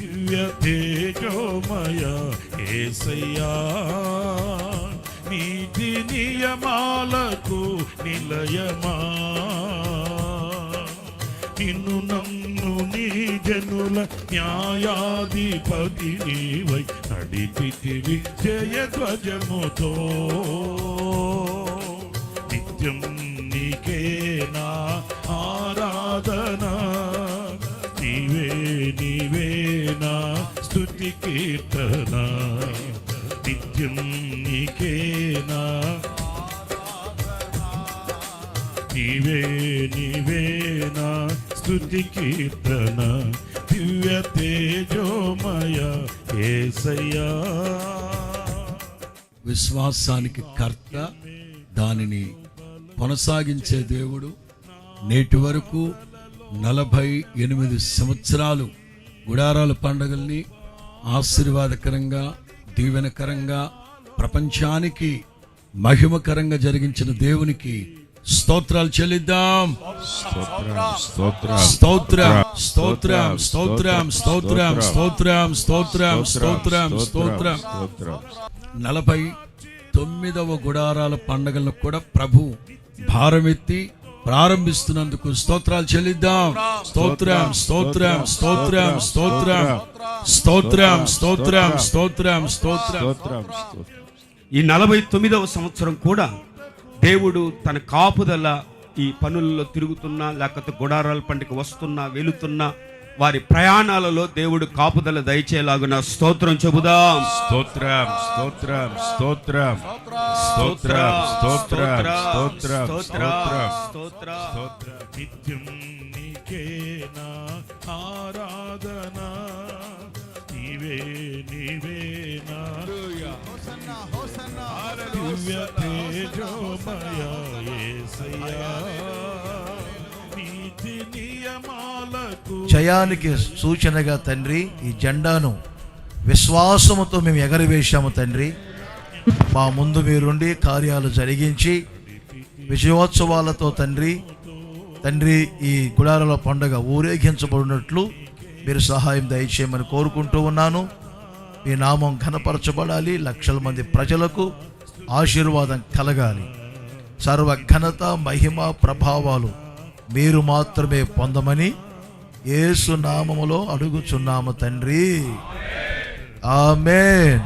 దివ్య తేజోమయ యేసయ్యా, నీతి నియమాలకు నిలయమా, నిన్ను నన్ను నీ జనుల న్యాయాధిపతి నీవై నడిపితివి జయధ్వజముతో. నిత్యం నీకే నా ఆరాధన, నీవే నీవే నా స్తుతి కీర్తన. నిత్యం నీకే నా నీవే నీవే నా స్తుతి కీర్తన. దివ్య తేజోమయ యేసయ్యా. విశ్వాసానికి కర్త, దానిని కొనసాగించే దేవుడు. నేటి వరకు 48 సంవత్సరాలు గుడారాల పండుగల్ని ఆశీర్వాదకరంగా, దీవెనకరంగా, ప్రపంచానికి మహిమకరంగా జరిగించిన దేవునికి స్తోత్రాలు చెల్లిద్దాం. స్తోత్రం స్తోత్రం స్తోత్రం స్తోత్రం స్తోత్రం స్తోత్రం స్తోత్రం స్తోత్రం. 49వ గుడారాల పండుగలను కూడా ప్రభు భారమెత్తి ప్రారంభిస్తున్నందుకు స్తోత్రాలు చెల్లిద్దాం. స్తోత్రం స్తోత్రం స్తోత్రం స్తోత్రం స్తోత్రం స్తోత్రం స్తోత్రం స్తోత్రం. ఈ 49వ సంవత్సరం కూడా దేవుడు తన కాపుదల ఈ పనులలో తిరుగుతున్నా, లేకపోతే గుడారాల పండుగ వస్తున్నా, వెళుతున్నా, వారి ప్రయాణాలలో దేవుడు కాపుదల దయచేలాగున స్తోత్రం చెబుదాం. స్తోత్రం స్తోత్రం స్తోత్రం స్తోత్రం స్తోత్రం స్తోత్రం స్తోత్రం. నిత్యం నీకే నా ఆరాధన, నీవే నీవే నా దివ్య తేజోమయ యేసయ్యా, నీతి నియమాలకు. జయానికి సూచనగా తండ్రి ఈ జెండాను విశ్వాసముతో మేము ఎగరవేశాము తండ్రి. మా ముందు మీరుండి కార్యాలు జరిగించి విజయోత్సవాలతో తండ్రి ఈ గుడారాల పండుగ ఊరేగించబడినట్లు మీరు సహాయం దయచేయమని కోరుకుంటూ ఉన్నాను. మీ నామం ఘనపరచబడాలి, లక్షల మంది ప్రజలకు ఆశీర్వాదం కలగాలి. సర్వ ఘనత, మహిమ, ప్రభావాలు మీరు మాత్రమే పొందమని యేసు నామములో అడుగుచున్నాము తండ్రి. ఆమేన్.